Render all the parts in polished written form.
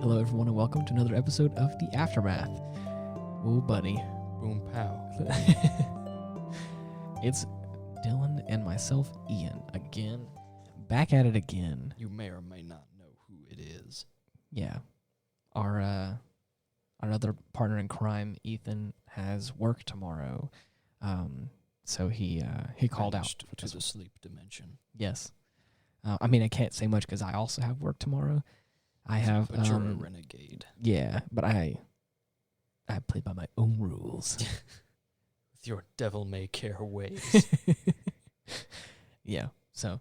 Hello, everyone, and welcome to another episode of The Aftermath. Oh, buddy. Boom pow. It's Dylan and myself, Ian, again. Back at it again. You may or may not know who it is. Yeah. Our other partner in crime, Ethan, has work tomorrow. So he called out. To the sleep dimension. Yes. I mean, I can't say much because I also have work tomorrow. I have. But you're a renegade. Yeah, but I play by my own rules. With your devil-may-care ways. Yeah. So,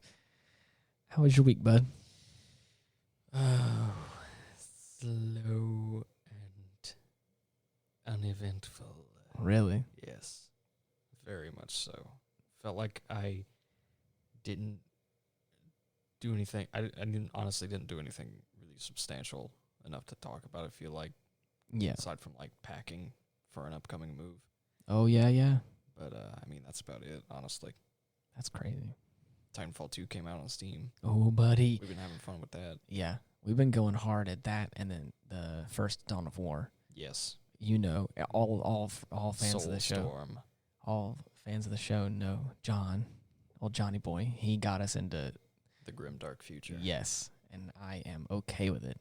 how was your week, bud? Oh, slow and uneventful. Really? Yes, very much so. Felt like I didn't do anything. I honestly didn't do anything really substantial enough to talk about. I feel like, Yeah. aside from like packing for an upcoming move. Oh, yeah. But I mean, that's about it. Honestly, That's crazy. Titanfall 2 came out on Steam. Oh, buddy. We've been having fun with that. Yeah. We've been going hard at that, and then the first Dawn of War. Yes. You know, all fans of the show. Soulstorm. All fans of the show know John, old Johnny boy. He got us into The grim dark future. yes, and I am okay with it.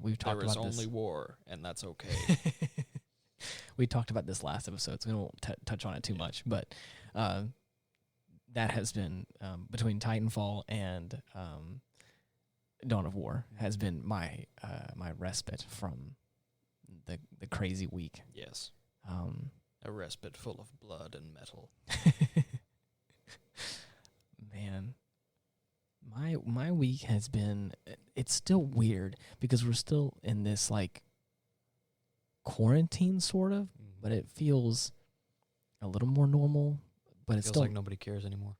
We've talked There is about this. only war, and that's okay. We talked about this last episode, so we won't touch on it too much. But that has been, between Titanfall and Dawn of War, has been my my respite from the crazy week. Yes. Um, A respite full of blood and metal. Man, my week has been, it's still weird because we're still in this like quarantine sort of, but it feels a little more normal, but it's feels still like nobody cares anymore.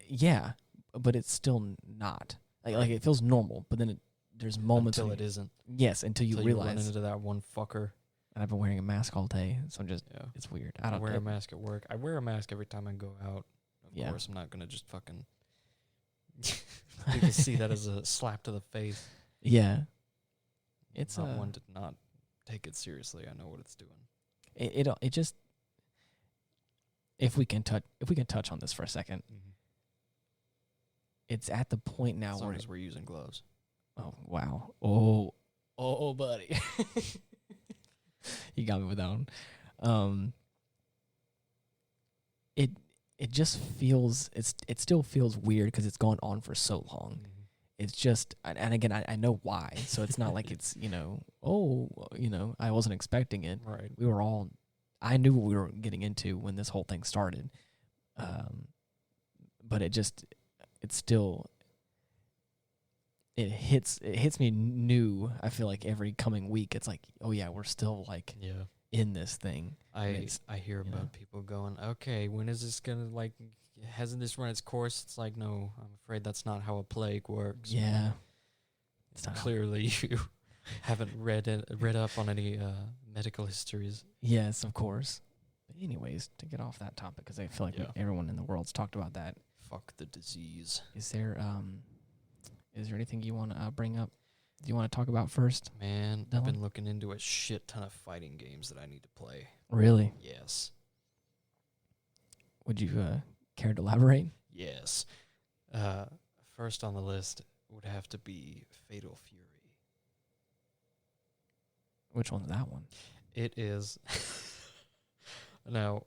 yeah, but it's still not. Like it feels normal, but then there's moments Until when it isn't. yes, until you Until realize. you run into that one fucker. And I've been wearing a mask all day, so I'm just Yeah. it's weird. I wear a mask at work. I wear a mask every time I go out. Of Yeah. course, I'm not going to just fucking... People see that as a slap to the face. Yeah, it's not one to not take it seriously. I know what it's doing. it just if we can touch on this for a second, it's at the point now As where long as we're using gloves. oh wow oh buddy, you got me with that one. It just feels it still feels weird because it's gone on for so long. It's just, and again, I know why. So it's not like it's, I wasn't expecting it. Right. I knew what we were getting into when this whole thing started. But it hits me new. I feel like every coming week, it's like, oh yeah, we're still like Yeah. in this thing. I hear about people going, okay, when is this going to, hasn't this run its course? It's like, no, I'm afraid that's not how a plague works. Yeah. It's not Clearly you haven't read up on any medical histories. Yes, of course. But anyways, to get off that topic, because I feel like everyone in the world's talked about that. Fuck the disease. Is there anything you want to bring up? Do you want to talk about first? Man, Dylan? I've been looking into a shit ton of fighting games that I need to play. Really? Yes. Would you care to elaborate? Yes. First on the list would have to be Fatal Fury. Which one's that one? It is. Now,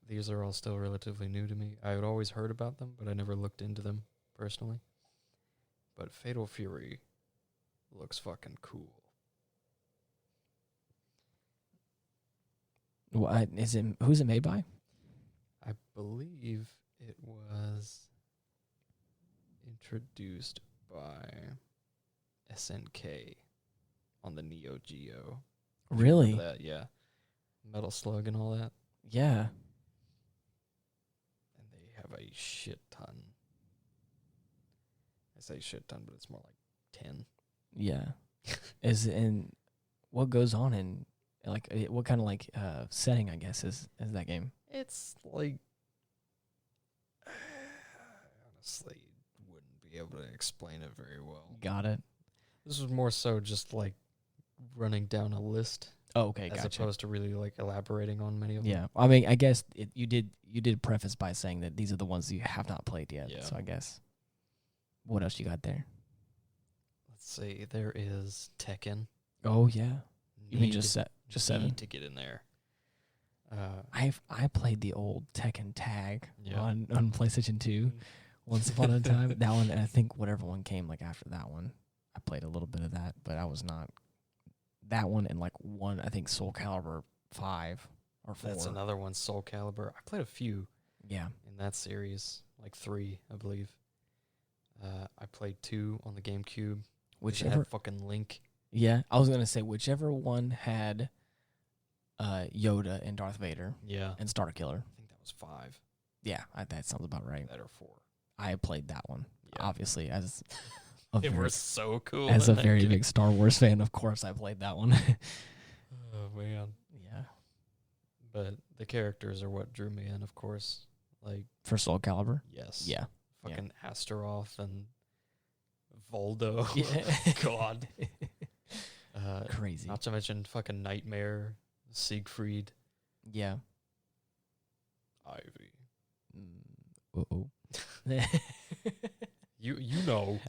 these are all still relatively new to me. I had always heard about them, but I never looked into them personally. But Fatal Fury looks fucking cool. Who's it made by? I believe it was introduced by SNK on the Neo Geo. Really? Remember that? Yeah. Metal Slug and all that. Yeah. And they have a shit ton. I say shit ton, but it's more like 10. Yeah. What goes on in what kind of setting, I guess, is that game? It's like honestly wouldn't be able to explain it very well. Got it. This was more so just like running down a list Oh, okay, as gotcha. opposed to really like elaborating on many of them. Yeah, I mean, I guess you did preface by saying that these are the ones you have not played yet. Yeah. So I guess what else you got there? Let's see. There is Tekken. Oh yeah, you mean Need- just 7? need to get in there. I played the old Tekken Tag Yeah. on PlayStation 2 once upon a time. That one, and I think whatever one came like after that one, I played a little bit of that, but I was not that one and like one. I think Soul Calibur 5 or 4. That's another one, Soul Calibur. I played a few Yeah, in that series, like 3, I believe. I played 2 on the GameCube. Which whichever. had fucking Link. Yeah, I was gonna say whichever one had Yoda and Darth Vader Yeah. and Starkiller. I think that was 5. Yeah, that sounds about right. That or 4. I played that one, Yeah. obviously, as a They very, were so cool. as a in that very game. big Star Wars fan. Of course, I played that one. Oh, man. Yeah, But the characters are what drew me in, of course. Like, for Soul Calibur. yes. Yeah, Fucking Astaroth and Voldo. yeah. God. Crazy. Not to mention fucking Nightmare, Siegfried, Yeah. Ivy. Uh-oh. You know.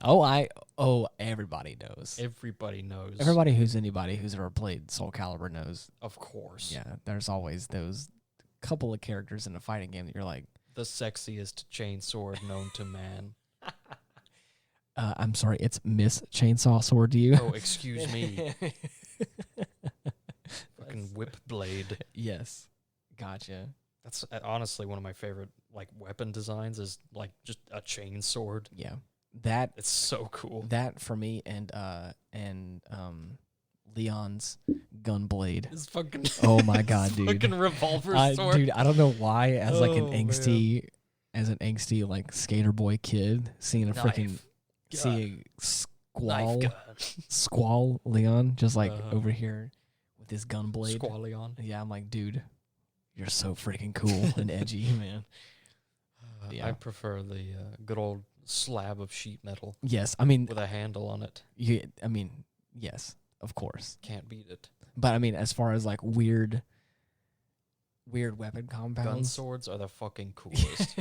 Everybody knows. Everybody knows. Anybody who's ever played Soul Calibur knows. Of course. Yeah, there's always those couple of characters in a fighting game that you're like, The sexiest chainsword known to man. I'm sorry, it's Miss Chainsaw Sword to you. Oh, excuse me. Fucking whip blade. Yes. Gotcha. That's honestly one of my favorite like weapon designs is like just a chain sword. Yeah. That It's so cool. that for me and Leon's gun blade. It's fucking Oh my god, dude. fucking revolver sword. Dude, I don't know why as like an Oh, man. angsty like skater boy kid seeing a freaking Knife. seeing Knife gun. squall Leon just like Uh-huh. over here with his gun blade. Squaleon. Yeah, I'm like, dude, you're so freaking cool and edgy, man. Yeah. I prefer the good old slab of sheet metal Yes, I mean, with a handle on it. yes, of course. Can't beat it. But I mean, as far as like weird weapon Gun compounds, swords are the fucking coolest.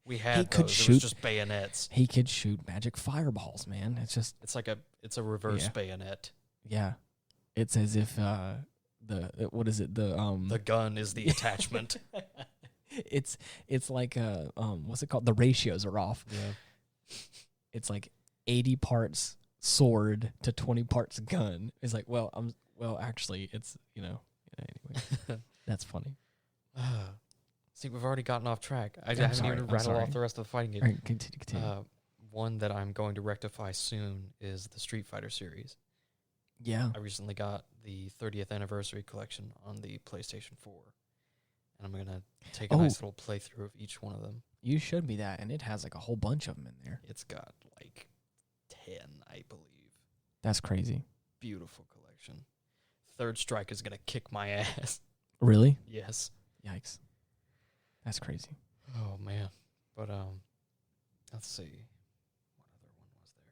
We had He could those. It shoot- was just bayonets. he could shoot magic fireballs, man. It's just It's a reverse Yeah. bayonet. yeah. It's as if what is it The gun is the attachment. it's like what's it called? The ratios are off. Yeah. It's like 80 parts sword to 20 parts gun. It's like, well, actually it's, anyway. That's funny. See, we've already gotten off track. I I'm haven't sorry, even I'm rattled sorry. off the rest of the fighting All game. right, continue. One that I'm going to rectify soon is the Street Fighter series. Yeah. I recently got the 30th anniversary collection on the PlayStation 4. And I'm going to take a nice little playthrough of each one of them. You showed me that, and it has like a whole bunch of them in there. It's got like 10, I believe. That's crazy. Beautiful collection. Third Strike is going to kick my ass. Really? Yes. Yikes. That's crazy. Oh, man. But, let's see. What other one was there?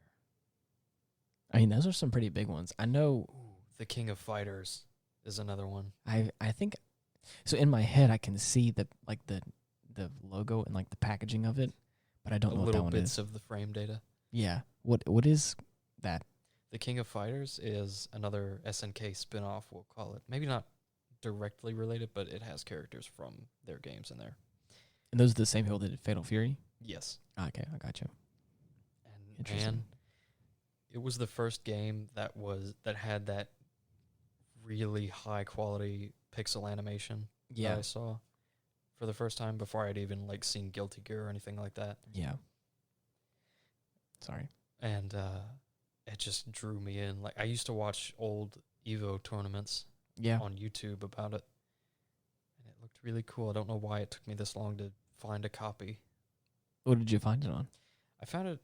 I mean, those are some pretty big ones. I know. Ooh, the King of Fighters is another one. I think. So in my head, I can see the logo and like the packaging of it, but I don't The know what that little one bits is. of the frame data. Yeah. What is that? The King of Fighters is another SNK spin-off, we'll call it. Maybe not directly related, but it has characters from their games in there. And those are the same people that did Fatal Fury. Yes. Okay, I got you. And Interesting. man, it was the first game that had that really high quality pixel animation that I saw for the first time before I'd even like seen Guilty Gear or anything like that. Yeah. Sorry. And it just drew me in. Like I used to watch old Evo tournaments Yeah. on YouTube about it, and it looked really cool. I don't know why it took me this long to find a copy. What did you find it on? I found it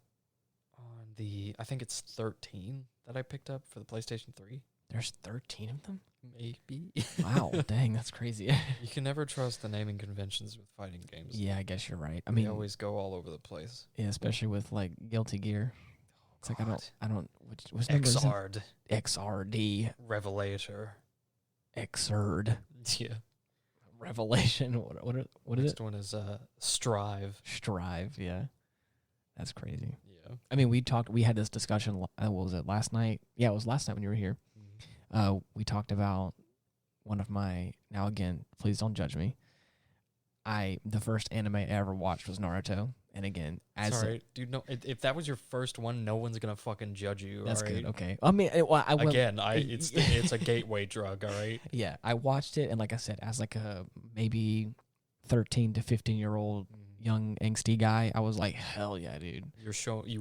on I think it's 13 that I picked up for the PlayStation 3. There's 13 of them? Maybe. Wow, dang, that's crazy. You can never trust the naming conventions with fighting games. Yeah, I guess you're right. I They mean, always go all over the place. yeah, especially with like Guilty Gear. Oh It's like I don't. Which number is it? Xrd. XRD. Revelator. Xrd. Yeah. Revelation. What is it? Next one is Strive. Strive. Yeah, that's crazy. Yeah. I mean, we had this discussion. What was it, last night? Yeah, it was last night when you were here. We talked about one of my, now again, please don't judge me. The first anime I ever watched was Naruto, and again, Sorry, dude. No, if that was your first one, no one's gonna fucking judge you. That's all right? good. Okay. I mean, It's a gateway drug. All right. Yeah, I watched it, and like I said, as like a maybe 13 to 15-year-old young angsty guy, I was like, hell yeah, dude. You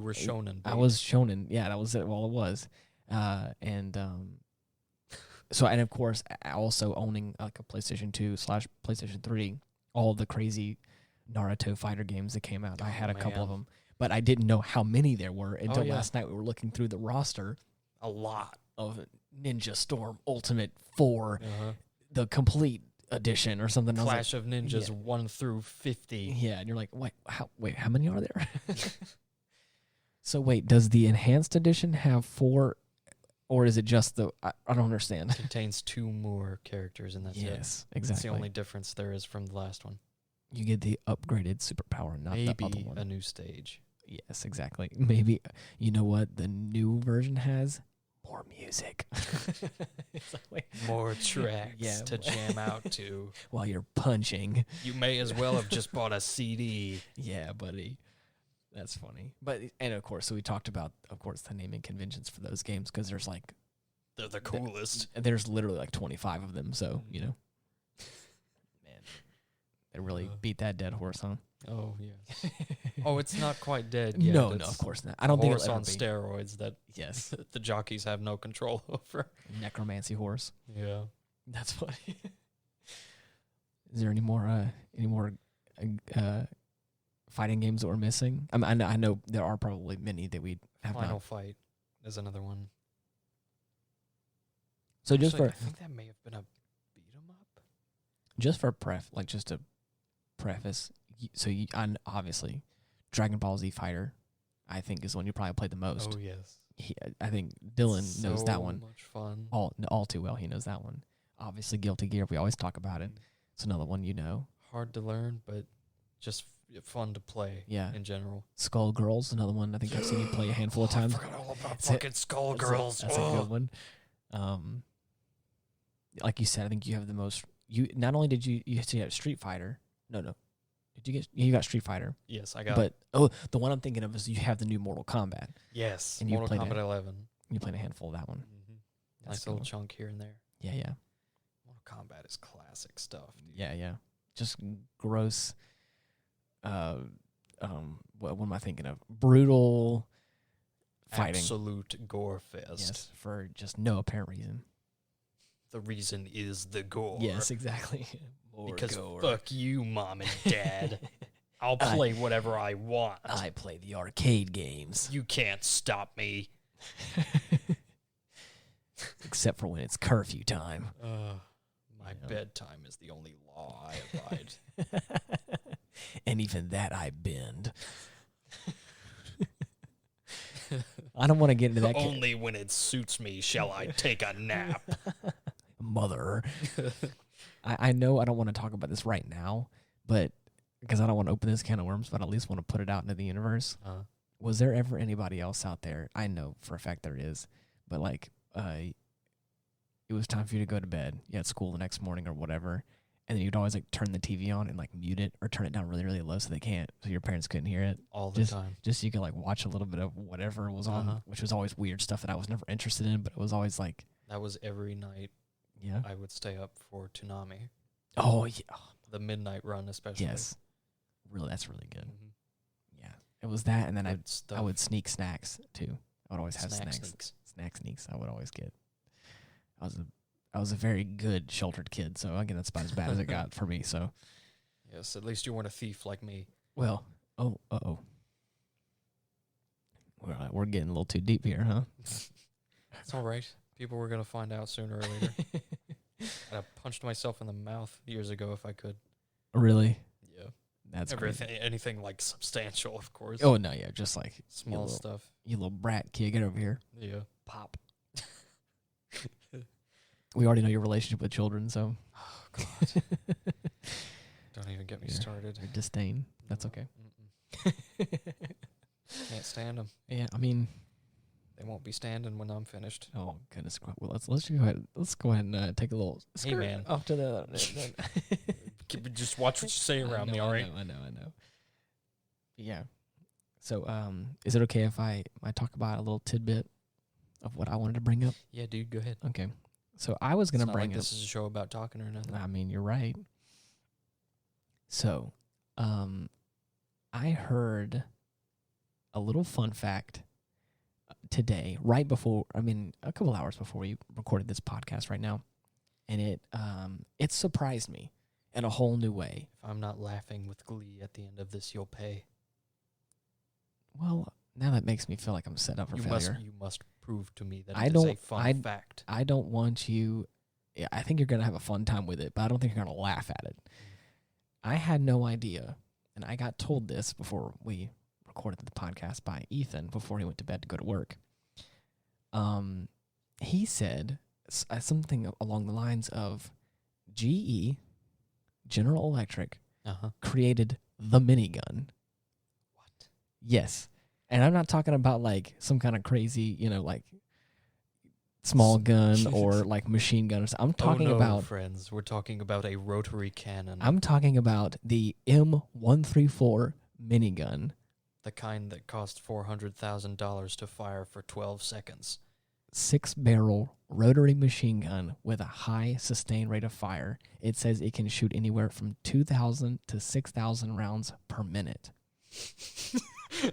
were shonen. I was shonen. Yeah, that was it. All it was. So, and of course, also owning like a PlayStation 2 / PlayStation 3, all the crazy Naruto fighter games that came out. I had a couple of them, but I didn't know how many there were until last night. We were looking through the roster. A lot of Ninja Storm Ultimate 4, the complete edition or something. Clash of Ninjas 1 through 50. Yeah, and you're like, wait, how many are there? So wait, does the enhanced edition have 4? Or is it just I don't understand. It contains 2 more characters, and that's it. Yes, exactly. That's the only difference there is from the last one. You get the upgraded superpower, not the other one. A new stage. Yes, exactly. Maybe, you know what the new version has? More music. More tracks to jam out to. While you're punching. You may as well have just bought a CD. Yeah, buddy. That's funny. And of course, so we talked about, of course, the naming conventions for those games, because there's like... They're the coolest. There's literally like 25 of them, so, you know. Man, they really beat that dead horse, huh? Oh, yeah. Oh, it's not quite dead yet. No, of course not. I don't think it'll ever be. Steroids that the jockeys have no control over. Necromancy horse. Yeah. That's funny. Is there any more fighting games that we're missing? I know there are probably many that we have Final not. Fight is another one. So I think that may have been a beat 'em up. Just for just to preface, so obviously Dragon Ball Z Fighter, I think, is the one you probably played the most. Oh yes. I think Dylan knows that one. So much fun. All too well. He knows that one. Obviously, Guilty Gear. We always talk about it. It's another one you know. Hard to learn, but just fun to play. Yeah. In general. Skullgirls, another one. I think I've seen you play a handful of times. I forgot all about fucking Skullgirls. That's a good one. Like you said, I think you have the most. You not only did you have Street Fighter. No. Did you got Street Fighter? Yes, I got. But the one I'm thinking of is you have the new Mortal Kombat. Yes, and Mortal Kombat 11. You played a handful of that one. Mm-hmm. Nice little chunk here and there. Yeah. Mortal Kombat is classic stuff. Dude. Yeah. Just gross. What am I thinking of? Brutal fighting. Absolute gore fest. Yes, for just no apparent reason. The reason is the gore. Yes, exactly. Because fuck you, Mom and Dad. I'll play whatever I want. I play the arcade games. You can't stop me. Except for when it's curfew time. My bedtime is the only law I abide. And even that I bend. I don't want to get into that. Only when it suits me shall I take a nap. Mother. I know I don't want to talk about this right now, but because I don't want to open this can of worms, but I at least want to put it out into the universe. Was there ever anybody else out there? I know for a fact there is, but like, it was time for you to go to bed. You had school the next morning or whatever, and then you'd always like turn the TV on and like mute it or turn it down really, really low so your parents couldn't hear it all the time. Just so you could like watch a little bit of whatever was on, which was always weird stuff that I was never interested in, but it was always like that was every night. Yeah, I would stay up for Toonami. Oh yeah, the midnight run especially. Yes, really, that's really good. Mm-hmm. Yeah, it was that, and then I would sneak snacks too. I would always have snacks. Snack sneaks. I would always get. I was a very good sheltered kid, so again, that's about as bad as it got for me. So, yes, at least you weren't a thief like me. Well, we're getting a little too deep here, huh? It's all right. People were gonna find out sooner or later. I punched myself in the mouth years ago if I could. Really? Yeah. That's crazy. Anything like substantial, of course. Oh no, yeah, just like Small stuff. You little brat kid, get over here. Yeah. Pop. We already know your relationship with children, so. Oh God. Don't even get me started. Your disdain. That's No. okay. Can't stand them. Yeah, I mean. They won't be standing when I'm finished. Oh goodness. Well, let's go ahead. Let's go ahead and take a little Hey, man. off to the. Just watch what you say around me, all right? I know. Yeah. So, is it okay if I talk about a little tidbit of what I wanted to bring up? Yeah, dude, go ahead. Okay. So I was gonna It's not bring like up. this is a show about talking or nothing. I mean, you're right. So, I heard a little fun fact today, right before, a couple hours before we recorded this podcast right now, and it surprised me in a whole new way. If I'm not laughing with glee at the end of this, you'll pay. Well, now that makes me feel like I'm set up for failure. You must prove to me that I it is a don't- fun fact. I don't want you. Yeah, I think you're gonna have a fun time with it, but I don't think you're gonna laugh at it. I had no idea, and I got told this before we recorded the podcast by Ethan before he went to bed to go to work. He said something along the lines of GE, General Electric, Uh-huh. created the minigun. What? Yes. And I'm not talking about like some kind of crazy, like small gun or like machine gun. I'm talking about friends. We're talking about a rotary cannon. I'm talking about the M134 minigun. The kind that cost $400,000 to fire for 12 seconds. 6-barrel rotary machine gun with a high sustained rate of fire. It says it can shoot anywhere from 2,000 to 6,000 rounds per minute.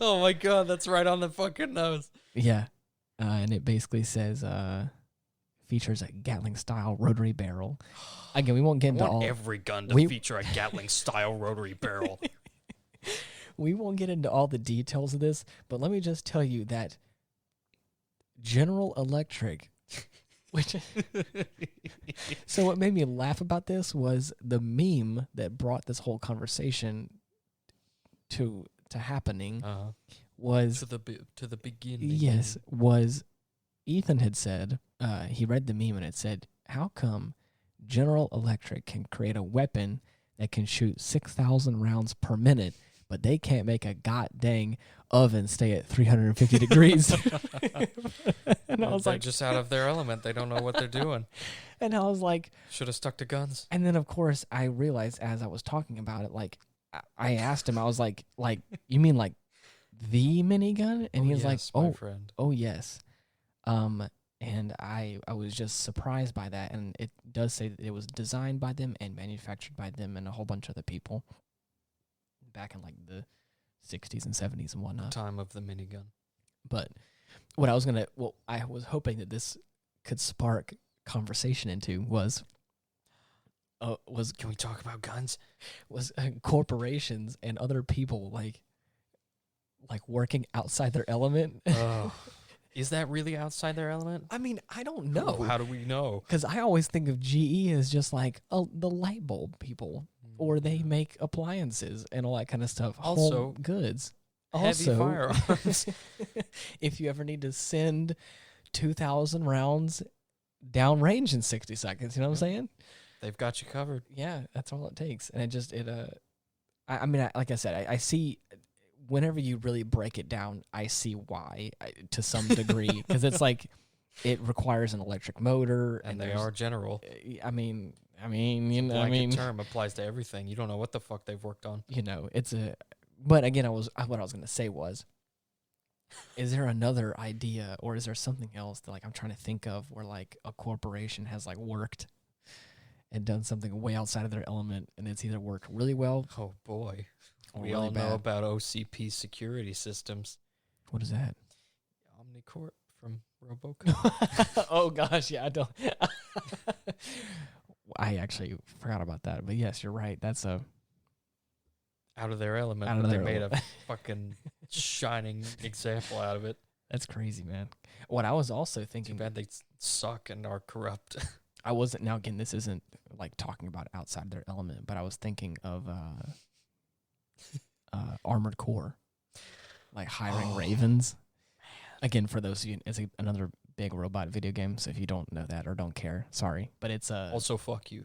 Oh my God, that's right on the fucking nose. Yeah. And it basically says features a Gatling-style rotary barrel. Again, we won't get into all... every gun to feature a Gatling-style rotary barrel. We won't get into all the details of this, but let me just tell you that General Electric, which... So what made me laugh about this was the meme that brought this whole conversation to happening was... To the beginning. Yes, was Ethan had said, he read the meme and it said, how come General Electric can create a weapon that can shoot 6,000 rounds per minute, but they can't make a goddamn oven stay at 350 degrees? And I was they're like, just out of their element. They don't know what they're doing. And I was like, should have stuck to guns. And then of course I realized as I was talking about it, like I asked him, I was like, you mean like the minigun? And he was like, my friend. Oh yes. And I was just surprised by that, and it does say that it was designed by them and manufactured by them and a whole bunch of other people back in like the 60s and 70s and whatnot. Time of the minigun. But what I was hoping that this could spark conversation into was can we talk about guns? Was corporations and other people like working outside their element. Is that really outside their element? I mean, I don't know. How do we know? Because I always think of GE as just like the light bulb people, or they make appliances and all that kind of stuff. Also, home goods. Heavy Also, firearms. If you ever need to send 2,000 rounds downrange in 60 seconds, you know what I'm saying? They've got you covered. Yeah, that's all it takes. And like I said, I see. Whenever you really break it down, I see why to some degree, because it's like it requires an electric motor, and they are general. I mean, The term applies to everything. You don't know what the fuck they've worked on. But again, what I was going to say was, is there another idea, or is there something else that like I'm trying to think of where like a corporation has like worked and done something way outside of their element, and it's either worked really well. Oh boy. We really all bad. know about OCP security systems. What is that? Omnicorp from RoboCop. Oh gosh, yeah, I don't. I actually forgot about that, but yes, you're right. That's a out of their element. Out of but their they made element. a fucking shining example out of it. That's crazy, man. What I was also thinking. Too bad they suck and are corrupt. I wasn't. Now again, this isn't like talking about outside their element, but I was thinking of Armored Core, like hiring ravens. Again, for those of you, it's another big robot video game. So if you don't know that or don't care, sorry, but it's Also, fuck you.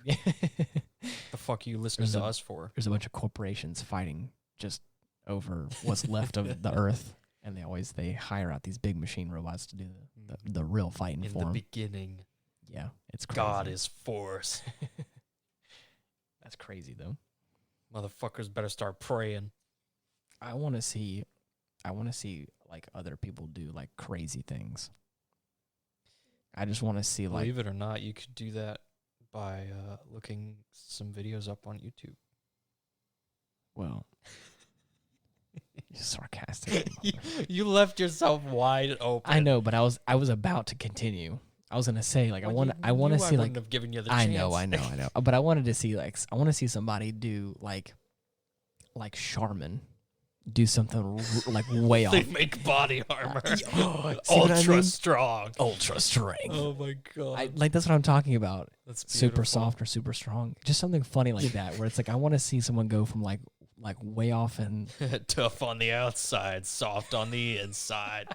The fuck you listening to us for? There's a bunch of corporations fighting just over what's left of the Earth, and they hire out these big machine robots to do the real fighting in for the them. beginning. Yeah, it's crazy. God is force. That's crazy though. Motherfuckers better start praying. I want to see like other people do like crazy things. I just want to see like. Believe it or not, you could do that by looking some videos up on YouTube. Well, you're sarcastic. You left yourself wide open. I know, but I was about to continue. I was gonna say like Well, I want to see like. Have given you the I chance. know. But I wanted to see see somebody do like Charmin, do something like way off. They make body armor. Ultra strong. Ultra strength. Oh my god. That's what I'm talking about. That's super beautiful. soft or super strong. Just something funny like that, where it's like I want to see someone go from like way off and Tough on the outside, soft on the inside.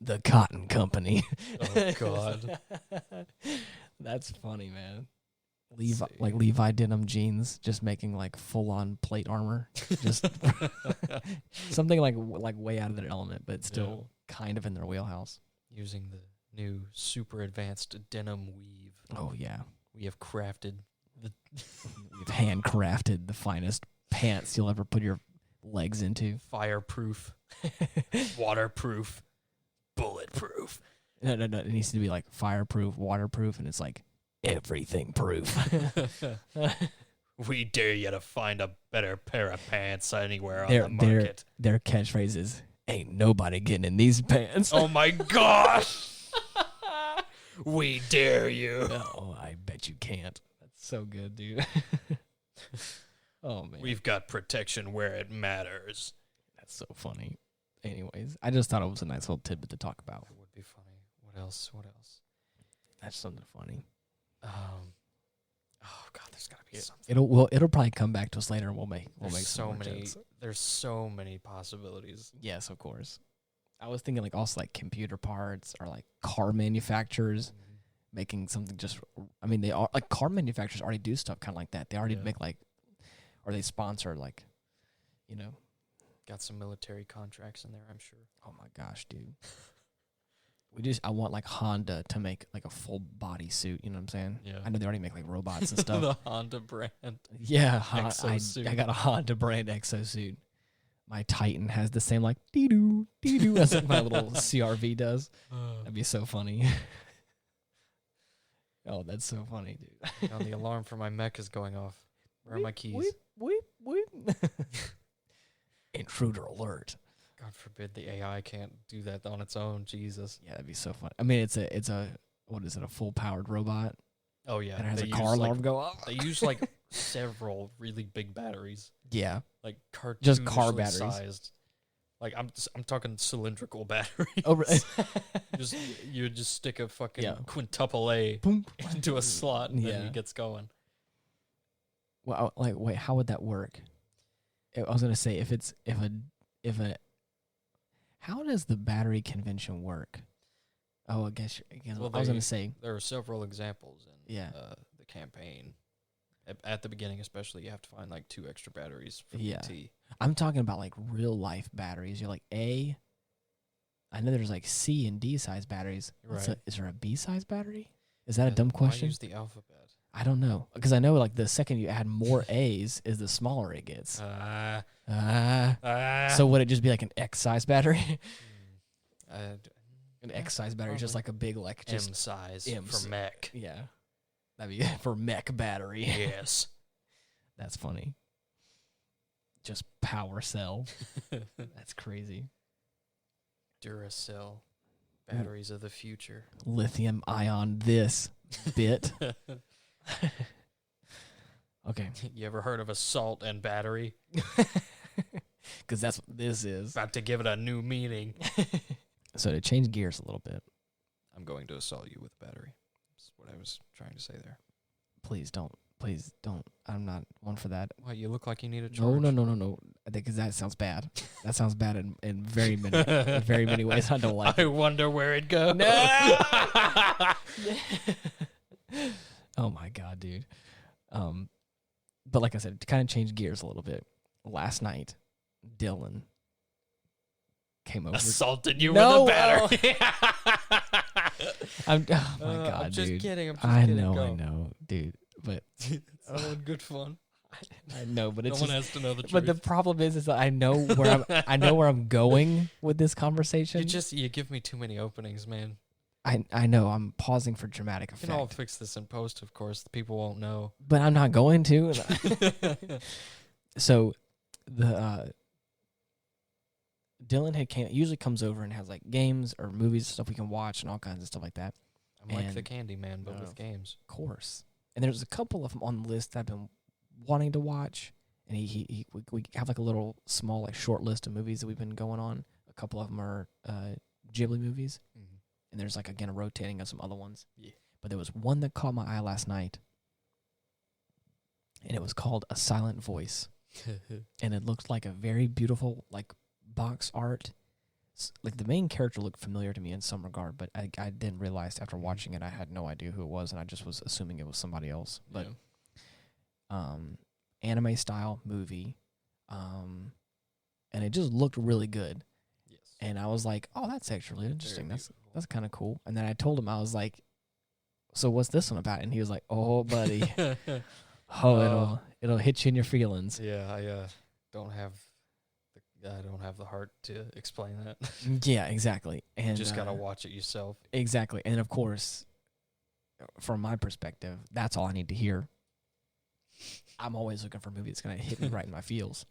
the Cotton Company. Oh god. That's funny, man. Levi denim jeans, just making like full on plate armor, just something like way out of their element, but still kind of in their wheelhouse. Using the new super advanced denim weave. Oh yeah, We have crafted we've handcrafted the finest pants you'll ever put your legs into. fireproof, waterproof, bulletproof. No, it needs to be like fireproof, waterproof, and it's like everything proof. We dare you to find a better pair of pants anywhere on the market. Their catchphrase is, "Ain't nobody getting in these pants." Oh my gosh! We dare you. Oh, I bet you can't. That's so good, dude. Oh man, We've got protection where it matters. that's so funny. Anyways, I just thought it was a nice little tidbit to talk about. That would be funny. What else? That's something funny. Oh god, there's gotta be something. It'll probably come back to us later, and we'll make There's some so more many. jokes. There's so many possibilities. Yes, of course. I was thinking like also like computer parts or like car manufacturers making something just. I mean, they are like car manufacturers already do stuff kind of like that. They already make like, or they sponsor like, you know. Got some military contracts in there, I'm sure. Oh my gosh, dude. I want like Honda to make like a full body suit, you know what I'm saying? Yeah. I know they already make like robots and stuff. The Honda brand. Yeah, Exosuit. I got a Honda brand exosuit. My Titan has the same like dee-doo, dee-doo as like my little CRV does. That'd be so funny. Oh, that's so funny, dude. Now the alarm for my mech is going off. Where are my keys? Weep. Intruder alert. God forbid the AI can't do that on its own. Jesus. Yeah, that'd be so fun. I mean, it's a what is it? A full powered robot Oh yeah. that has They a car use, alarm go off. They use like several really big batteries, Yeah, like car batteries. sized. Like I'm talking cylindrical batteries. Oh, right. you just stick a fucking Yeah. quintuple A Boom. into a slot and then Yeah. it gets going. Well, like, wait, how would that work? I was gonna say if how does the battery convention work? Oh, I guess Well, I was gonna say There are several examples in Yeah. The campaign. At the beginning, especially, you have to find like 2 extra batteries for Yeah. PT. I'm talking about like real life batteries. You're like I know there's like C and D size batteries. Right. Is there a B size battery? Is that a dumb question? I use the alphabet. I don't know, because I know like the second you add more A's is the smaller it gets. So would it just be like an X size battery? An X size battery is just like a big like just M size M for mech. Yeah, that'd be for mech battery. Yes. That's funny. Just power cell. That's crazy. Duracell. Batteries of the future. Lithium ion this bit. Okay. You ever heard of a salt and battery? Because that's what this is. About to give it a new meaning. So to change gears a little bit, I'm going to assault you with battery. That's what I was trying to say there. please don't Please don't. I'm not one for that. What, you look like you need a charge? No. I think 'cause that sounds bad. That sounds bad in very many ways. I don't like I it. wonder where it goes. No! Oh my god, dude. But like I said, to kind of change gears a little bit, last night, Dylan came over. Assaulted you No, with a battery. Oh my god, I'm just dude. kidding. I'm just I kidding. know, Go. dude. But Oh, good fun. I know, but No it's one just, has to know the truth. but the problem is that I know where I'm going with this conversation. you give me too many openings, man. I know I'm pausing for dramatic You can all effect, fix this in post, of course. The people won't know. but I'm not going to. So the Dylan usually comes over and has like games or movies stuff we can watch and all kinds of stuff like that. I'm like the And- candy man, but with games. Of course. And there's a couple of them on the list that I've been wanting to watch. And we have like a little small like short list of movies that we've been going on. A couple of them are Ghibli movies, and there's like again a rotating of some other ones. Yeah. But there was one that caught my eye last night, and it was called A Silent Voice, and it looked like a very beautiful like box art. Like the main character looked familiar to me in some regard, but I didn't realize after watching it I had no idea who it was, and I just was assuming it was somebody else. But anime style movie, and it just looked really good. Yes. And I was like, "Oh, that's actually interesting. Very That's kind of cool." And then I told him, I was like, "So what's this one about?" And he was like, "Oh, buddy, it'll hit you in your feelings." Yeah, I don't have the heart to explain that. Yeah, exactly. And You just gotta watch it yourself. exactly. And of course, from my perspective, that's all I need to hear. I'm always looking for a movie that's gonna hit me right in my feels.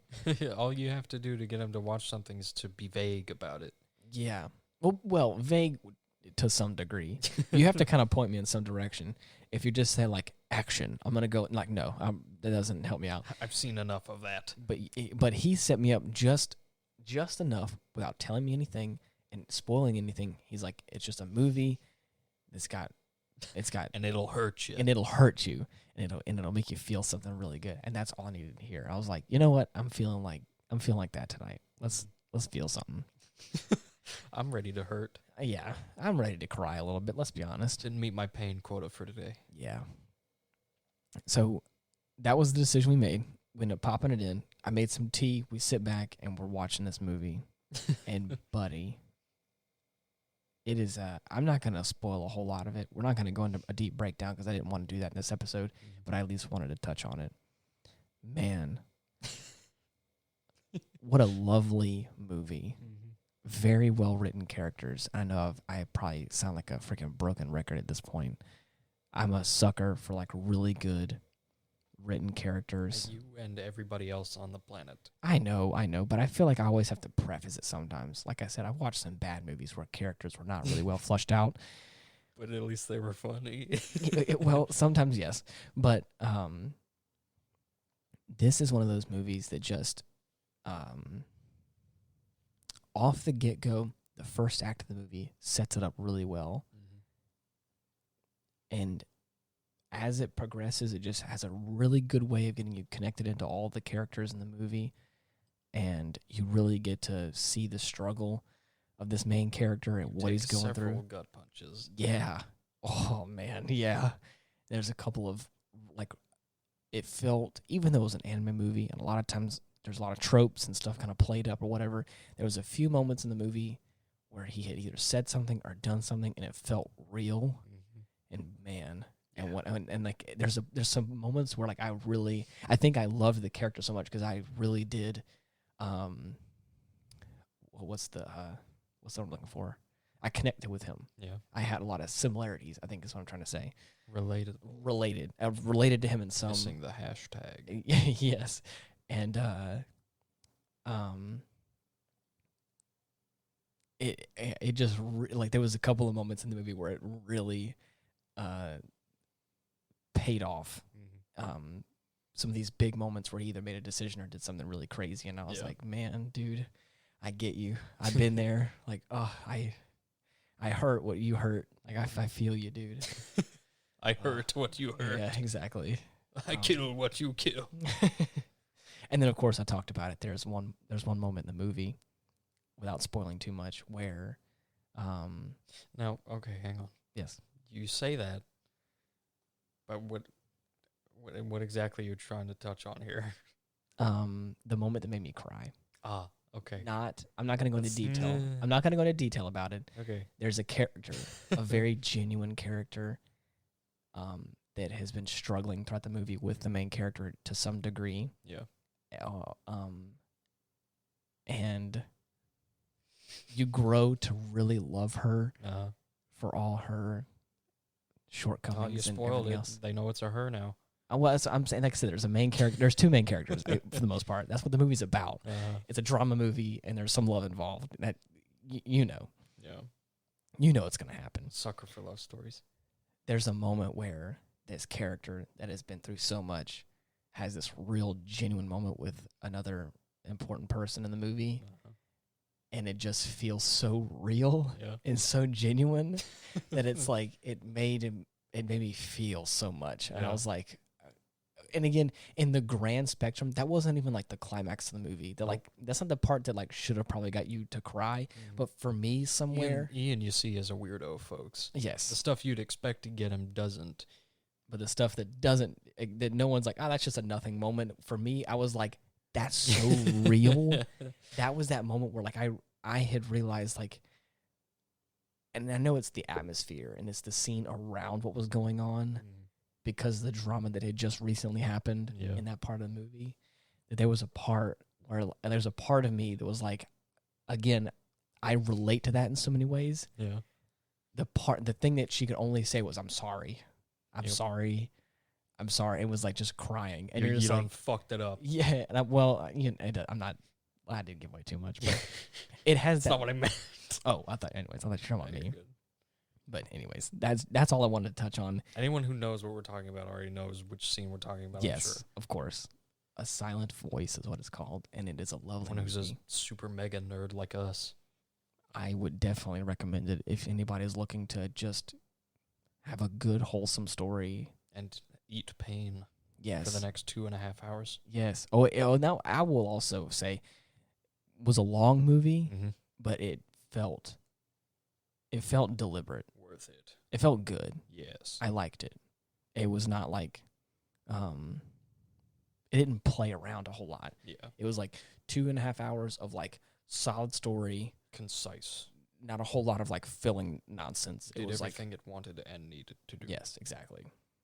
All you have to do to get them to watch something is to be vague about it. Yeah. Well, vague to some degree. You have to kind of point me in some direction. If you just say like action, I'm gonna go like no, that doesn't help me out. I've seen enough of that. But he set me up just enough without telling me anything and spoiling anything. He's like, it's just a movie. It's got And it'll hurt you. and it'll hurt you and it'll make you feel something really good. And that's all I needed to hear. I was like, you know what? I'm feeling like that tonight. Let's feel something. I'm ready to hurt. Yeah, I'm ready to cry a little bit. Let's be honest. Didn't meet my pain quota for today. Yeah. So that was the decision we made. We ended up popping it in. I made some tea. We sit back and we're watching this movie. And buddy, it is. I'm not gonna spoil a whole lot of it. We're not gonna go into a deep breakdown because I didn't want to do that in this episode. But I at least wanted to touch on it. Man, what a lovely movie. Very well written characters. I know I probably sound like a freaking broken record at this point. I'm a sucker for like really good written characters. You and everybody else on the planet. I know, but I feel like I always have to preface it sometimes. Like I said, I've watched some bad movies where characters were not really well fleshed out. But at least they were funny. Well, sometimes yes, but this is one of those movies that just off the get-go, the first act of the movie sets it up really well. And as it progresses, it just has a really good way of getting you connected into all the characters in the movie. And you really get to see the struggle of this main character and what he's going several through. gut punches. Yeah. Oh, man. Yeah. There's a couple of, like, it felt, even though it was an anime movie, and a lot of times there's a lot of tropes and stuff kind of played up or whatever, there was a few moments in the movie where he had either said something or done something, and it felt real. And, man, and like, there's some moments where, like, I think I loved the character so much because I really did, what's the word I'm looking for? I connected with him. Yeah. I had a lot of similarities, I think is what I'm trying to say. Related. Related to him in some. Missing the hashtag. Yes. And it just like there was a couple of moments in the movie where it really paid off. Some of these big moments where he either made a decision or did something really crazy, and I was like, man, dude, I get you. I've been there. Like, oh, I hurt what you hurt. Like, I feel you, dude. I hurt what you hurt. Yeah, exactly. I kill what you kill. And then, of course, I talked about it. There's one moment in the movie, without spoiling too much, where, Now, okay, hang on. yes, You say that, but what exactly you're trying to touch on here? the moment that made me cry. Ah, okay. I'm not going to go into Let's- detail. I'm not going to go into detail about it. Okay. There's a character, a very genuine character, that has been struggling throughout the movie with the main character to some degree. Yeah. And you grow to really love her for all her shortcomings. Oh, you and spoiled everything it. else. They know it's a her now. Well, I'm saying, like I said, there's a main character. There's two main characters for the most part. That's what the movie's about. It's a drama movie, and there's some love involved. That you know, it's gonna happen. Sucker for love stories. There's a moment where this character that has been through so much has this real genuine moment with another important person in the movie, and it just feels so real and so genuine that it's like it made me feel so much. And I was like, and again, in the grand spectrum, that wasn't even like the climax of the movie. That's not the part that like should have probably got you to cry. But for me, somewhere, Ian you see as a weirdo, folks. yes, The stuff you'd expect to get him doesn't. but the stuff that no one's like, oh, that's just a nothing moment. For me, I was like, that's so real. That was that moment where like I had realized like, and I know it's the atmosphere and it's the scene around what was going on because of the drama that had just recently happened in that part of the movie, that there was a part where there's a part of me that was like, again, I relate to that in so many ways. Yeah. The thing that she could only say was, I'm sorry. I'm sorry. I'm sorry. It was like just crying. And you're just you like, done fucked it up. yeah. And I'm not, I didn't give away too much, but it has That's not what I meant. Oh, I thought you were talking about me. Good. But anyways, that's all I wanted to touch on. Anyone who knows what we're talking about already knows which scene we're talking about. Yes, I'm sure. of course. A Silent Voice is what it's called, and it is a lovely One who's movie. a super mega nerd like us. I would definitely recommend it if anybody is looking to just have a good, wholesome story. And eat pain Yes. for the next 2.5 hours. Yes. Oh, now I will also say, it was a long movie, but it felt deliberate. Worth it. It felt good. Yes. I liked it. It was not like, it didn't play around a whole lot. Yeah. It was like 2.5 hours of like solid story, Concise. not a whole lot of like filling nonsense. Did It was everything it wanted and needed to do. yes, exactly.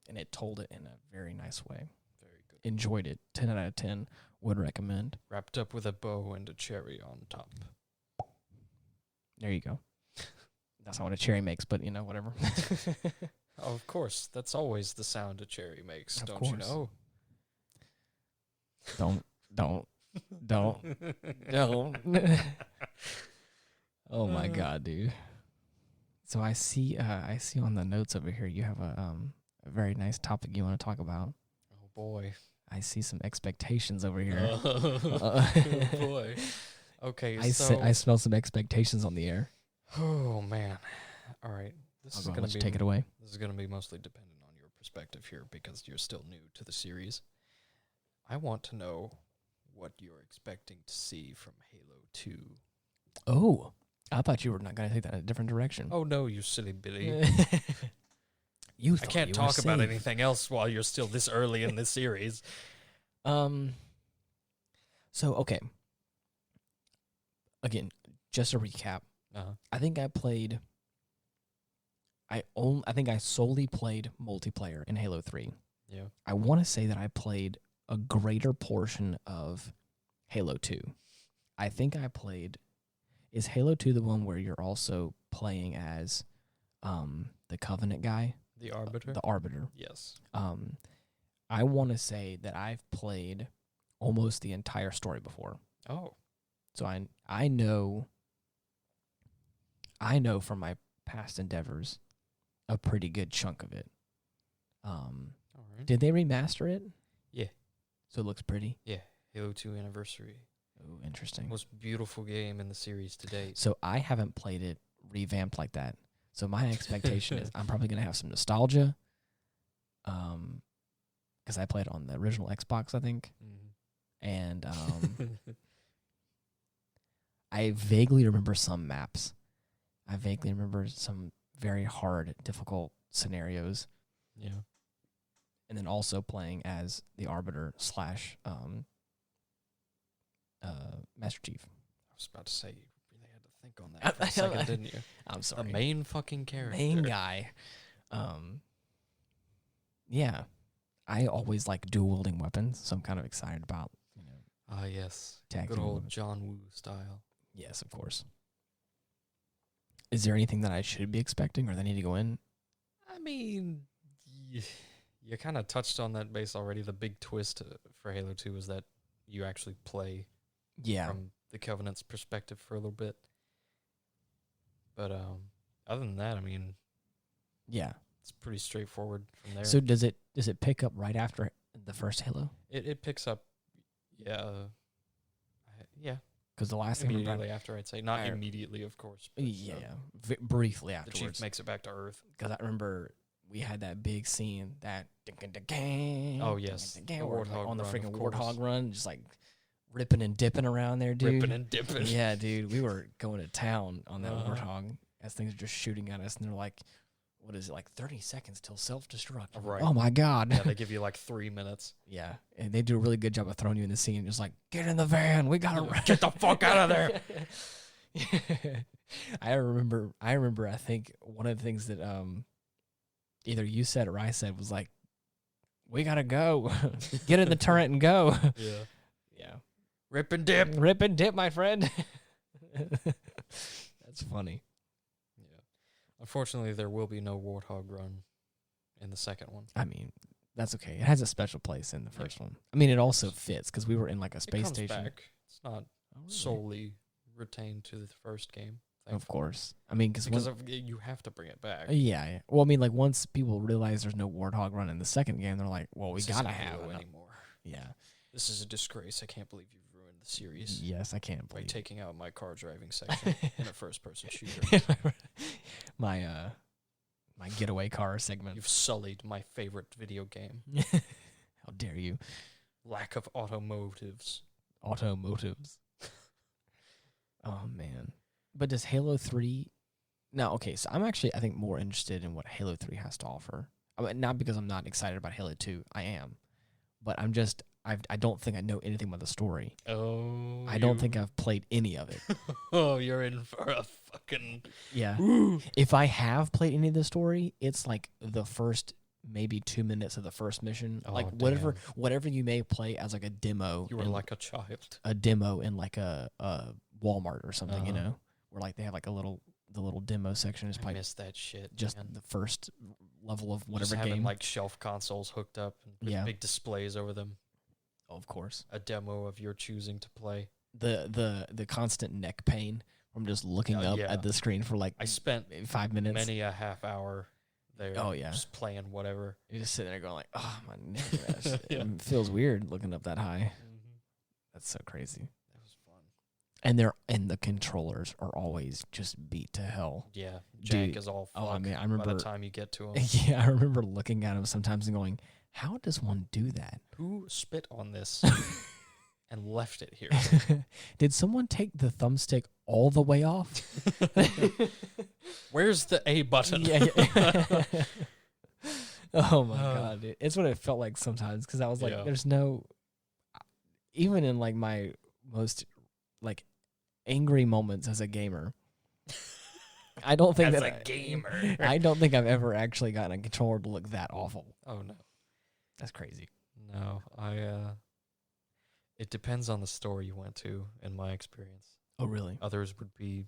And it told it in a very nice way. Very good. Enjoyed it. 10 out of 10. Would recommend. Wrapped up with a bow and a cherry on top. There you go. That's not what a cherry makes, but whatever. Oh, of course. That's always the sound a cherry makes, Of don't course. you know? Don't. Oh my God, dude. So I see on the notes over here you have a very nice topic you want to talk about. Oh boy. I see some expectations over here. Oh boy. Okay, I smell some expectations on the air. Oh man. All right. This is I'll going let to you be take it away. This is going to be mostly dependent on your perspective here because you're still new to the series. I want to know what you're expecting to see from Halo 2. Oh, I thought you were not going to take that in a different direction. Oh no, you silly Billy. I I can't talk about anything else while you're still this early in this series. So okay. Again, just a recap. I think I played. I think I solely played multiplayer in Halo 3. Yeah. I want to say that I played a greater portion of Halo 2. I think I played. Is Halo 2 the one where you're also playing as the Covenant guy? The Arbiter? The Arbiter. Yes. I want to say that I've played almost the entire story before. Oh. So I know from my past endeavors a pretty good chunk of it. All right. Did they remaster it? Yeah. So it looks pretty? Yeah. Halo 2 Anniversary. Oh, interesting. Most beautiful game in the series to date. So I haven't played it revamped like that. So my expectation is I'm probably going to have some nostalgia. because I played on the original Xbox, I think, and I vaguely remember some maps. I vaguely remember some very hard, difficult scenarios. Yeah. And then also playing as the Arbiter / Master Chief. I was about to say, you really had to think on that for a second, didn't you? I'm sorry. The main fucking character. Main guy. Yeah. I always like dual-wielding weapons, so I'm kind of excited about, Ah, yes. tag Good team old weapons. John Woo style. Yes, of course. Is there anything that I should be expecting or that I need to go in? I mean, you kind of touched on that base already. The big twist for Halo 2 is that you actually play from the Covenant's perspective for a little bit. But other than that, I mean, yeah, it's pretty straightforward from there. So does it pick up right after the first Halo? It picks up, yeah. Because the last thing Immediately after, I'd say. Not immediately, of course. But, briefly the afterwards. Chief makes it back to Earth. Because I remember we had that big scene that oh yes, the Warthog on the run, freaking of course. Warthog run, just like ripping and dipping around there, dude. Ripping and dipping. Yeah, dude, we were going to town on that Warthog as things are just shooting at us, and they're like, what is it, like 30 seconds till self-destruct? Right. Oh my god. Yeah, they give you like 3 minutes. Yeah, and they do a really good job of throwing you in the scene, just like, get in the van, we gotta run. Get the fuck out of there. I remember. I think one of the things that either you said or I said was like, we gotta go, get in the turret and go. Yeah. Rip and dip. Rip and dip, my friend. That's funny. Yeah. Unfortunately, there will be no Warthog run in the second one. I mean, that's okay. It has a special place in the first one. I mean, it also fits because we were in like a space station. Back. It's not solely retained to the first game. Of course. I mean, because you have to bring it back. Yeah. Well, I mean, like once people realize there's no Warthog run in the second game, they're like, well, we gotta have it anymore. Yeah. This is a disgrace. I can't believe you've ruined the series. Yes, I can't by believe taking out my car driving section in a first-person shooter. my getaway car segment. You've sullied my favorite video game. How dare you? Lack of automotives. Automotives. Oh, man. But does Halo 3... No, okay, so I'm actually, I think, more interested in what Halo 3 has to offer. I mean, not because I'm not excited about Halo 2. I am. But I'm just... I don't think I know anything about the story. Oh. I don't think I've played any of it. Oh, you're in for a fucking... Yeah. Woo. If I have played any of the story, it's like the first maybe 2 minutes of the first mission. Oh, like whatever you may play as like a demo. You were like a child. A demo in like a Walmart or something, you know, where like they have like the little demo section is probably I missed that shit. Just the first level of whatever just game. Having like shelf consoles hooked up and big displays over them. Oh, of course. A demo of your choosing to play. The constant neck pain from just looking up at the screen for like I spent 5 minutes. Many a half hour there. Oh yeah. Just playing whatever. You're just sitting there going like, oh my neck. It feels weird looking up that high. Mm-hmm. That's so crazy. That was fun. And the controllers are always just beat to hell. Yeah. Jank is all fuck I mean, I remember by the time you get to them. Yeah, I remember looking at them sometimes and going, how does one do that? Who spit on this and left it here? Did someone take the thumbstick all the way off? Where's the A button? Yeah. Oh my god, dude. It's what it felt like sometimes because I was like, there's no, even in like my most like angry moments as a gamer. I don't think I don't think I've ever actually gotten a controller to look that awful. Oh no. That's crazy. No, it depends on the store you went to, in my experience. Oh, really? Others would be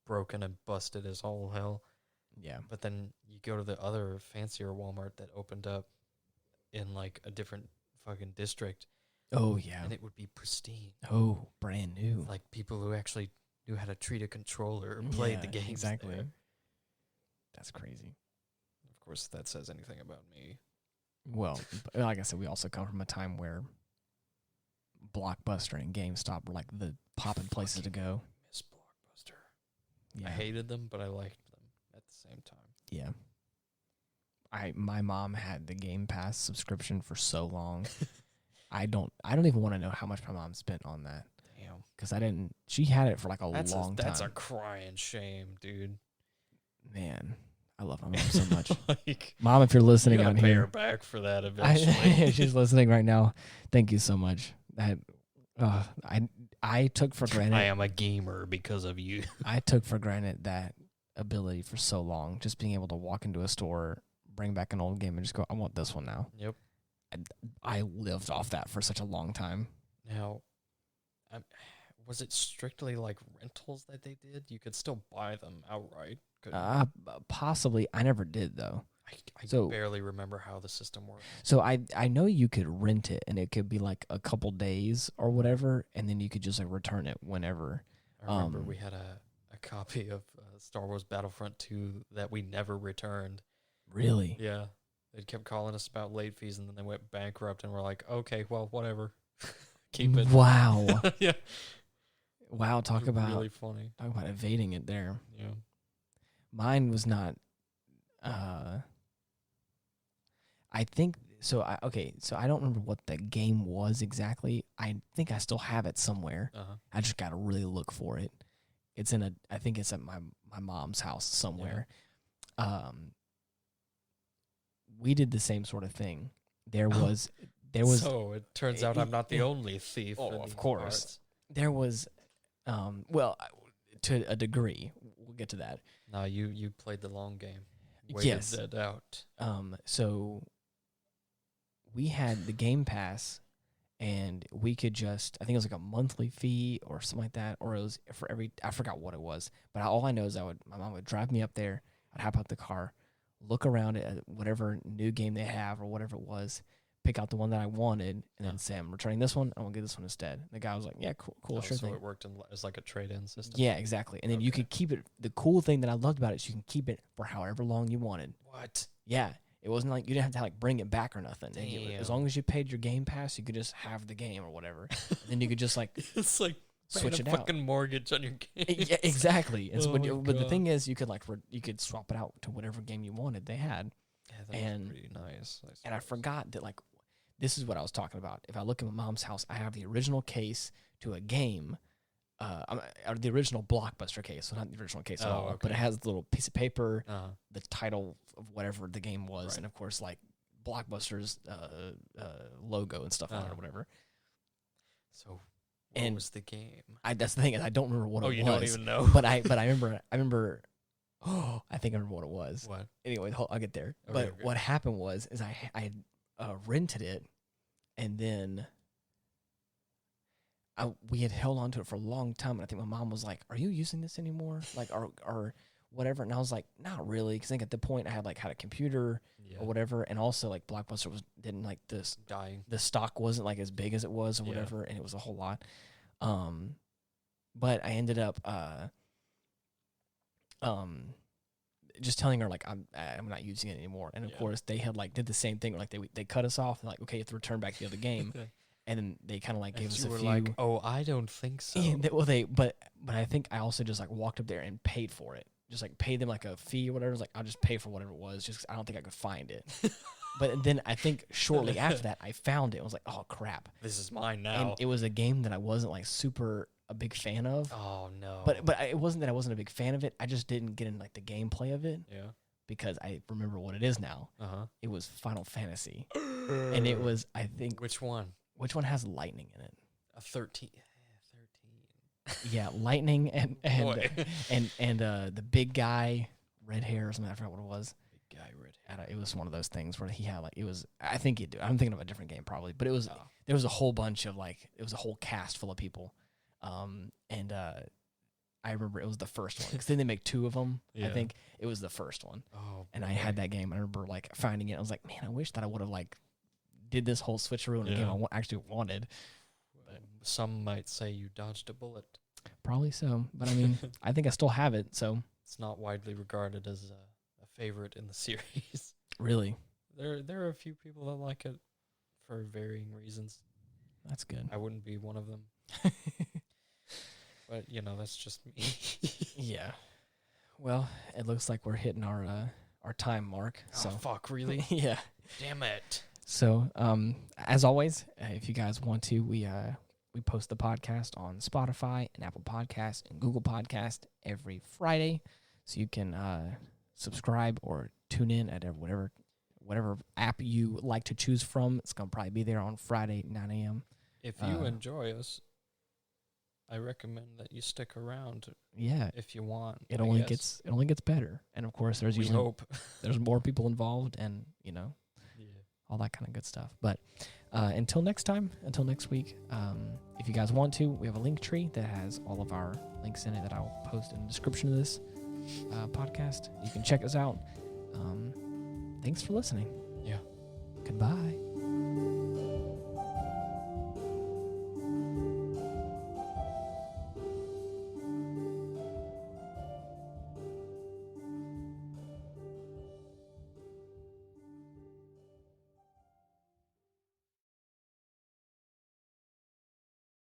broken and busted as all hell. Yeah. But then you go to the other fancier Walmart that opened up in like a different fucking district. Oh, yeah. And it would be pristine. Oh, brand new. Like people who actually knew how to treat a controller or played the game. Exactly. There. That's crazy. Of course, if that says anything about me. Well, like I said, we also come from a time where Blockbuster and GameStop were like the poppin' places to go. Miss Blockbuster. Yeah. I hated them, but I liked them at the same time. Yeah. my mom had the Game Pass subscription for so long. I don't even want to know how much my mom spent on that. Damn. Because she had it for like a long time. That's a crying shame, dude. Man, I love my mom so much. Like, Mom, if you're listening you out gotta pay here, her back for that eventually. she's listening right now. Thank you so much. I took for granted. I am a gamer because of you. I took for granted that ability for so long. Just being able to walk into a store, bring back an old game, and just go, I want this one now. Yep. I lived off that for such a long time. Now, was it strictly like rentals that they did? You could still buy them outright. Possibly. I never did, though. I So- barely remember how the system worked. So I know you could rent it, and it could be like a couple days or whatever, and then you could just like return it whenever. I remember we had a copy of Star Wars Battlefront 2 that we never returned. Really? Yeah. They kept calling us about late fees, and then they went bankrupt, and we're like, okay, well, whatever. Keep it. Wow. Yeah. Wow. Talk about really funny. evading it there. Yeah. Mine was not. I think so. So I don't remember what the game was exactly. I think I still have it somewhere. Uh-huh. I just got to really look for it. It's I think it's at my mom's house somewhere. Yeah. We did the same sort of thing. There was. So it turns out I'm not the only thief. Oh, in of these course. parts. There was, well, to a degree. We'll get to that. No, you played the long game. Yes. Waited that out. So we had the Game Pass, and we could just, I think it was like a monthly fee or something like that, or it was for I forgot what it was. But all I know is my mom would drive me up there, I'd hop out the car, look around at whatever new game they have or whatever it was, pick out the one that I wanted, and then say, I'm returning this one, I'm going to get this one instead. And the guy was like, yeah, cool, sure so thing. it worked as like a trade-in system? Yeah, exactly. And then you could keep it. The cool thing that I loved about it is you can keep it for however long you wanted. What? Yeah. It wasn't like you didn't have to like bring it back or nothing. Damn. As long as you paid your Game Pass, you could just have the game or whatever. And then you could just like It's like switch paying it a out. fucking mortgage on your game. Yeah, exactly. And so, Oh my but the God. thing is, you could you could swap it out to whatever game you wanted. They had, Yeah, that And- was pretty nice. and I forgot that like this is what I was talking about. If I look at my mom's house, I have the original case to a game. Or the original Blockbuster case, so not the original case at all, but it okay. has the little piece of paper, Uh-huh. the title of whatever the game was, Right. and of course like Blockbuster's logo and stuff on it or Uh-huh. whatever. So what And was the game? That's the thing is I don't remember what it was. You don't even know? But I remember. Oh, I think I remember what it was. What? Anyway, I'll get there. Okay, But okay. what happened was I rented it, and then we had held on to it for a long time, and I think my mom was like, "Are you using this anymore? Like, or whatever?" And I was like, "Not really," because I think at the point I had had a computer Yeah. or whatever, and also like Blockbuster didn't like this. Dying. The stock wasn't like as big as it was or Yeah. whatever, and it was a whole lot. But I ended up just telling her like I'm not using it anymore, and of Yeah. course they had did the same thing. Like they cut us off and like, okay, you have to return back the other game, and then they kind of gave And us you a were few. like, oh, I don't think so. Yeah, but I think I also just walked up there and paid for it. Just paid them a fee or whatever. It was I'll just pay for whatever it was, just 'cause I don't think I could find it. But then I think shortly after that I found it. I was like, oh crap! This is mine now. And it was a game that I wasn't super a big fan of. Oh no. But it wasn't that I wasn't a big fan of it. I just didn't get in the gameplay of it yeah. because I remember what it is now. Uh-huh. It was Final Fantasy, and it was I think Which one? which one has lightning in it? A 13. 13. Yeah, lightning and Boy. and the big guy, red hair or something. I forgot what it was. Big guy red. It was one of those things where he had it was. I think I'm thinking of a different game probably, but it was Oh. there was a whole bunch of it was a whole cast full of people, and I remember it was the first one because then they make two of them. I Yeah. think it was the first one, Oh. and I had that game. I remember finding it. I was like, man, I wish that I would have did this whole switcheroo in a game Yeah. I actually wanted. Some might say you dodged a bullet. Probably so, but I mean, I think I still have it. So It's not widely regarded as a favorite in the series. really, There are a few people that like it for varying reasons. that's good. I wouldn't be one of them. But, that's just me. Yeah. Well, it looks like we're hitting our our time mark. So fuck, really? yeah. Damn it. So as always, if you guys want to, we post the podcast on Spotify and Apple Podcasts and Google Podcast every Friday, so you can subscribe or tune in at whatever app you like to choose from. It's gonna probably be there on Friday, 9 a.m. If you enjoy us, I recommend that you stick around. Yeah, if you want. it only gets better, and of course, there's usually hope there's more people involved, and all that kind of good stuff. But until next week, if you guys want to, we have a link tree that has all of our links in it that I'll post in the description of this podcast. You can check us out. Thanks for listening. Yeah. Goodbye.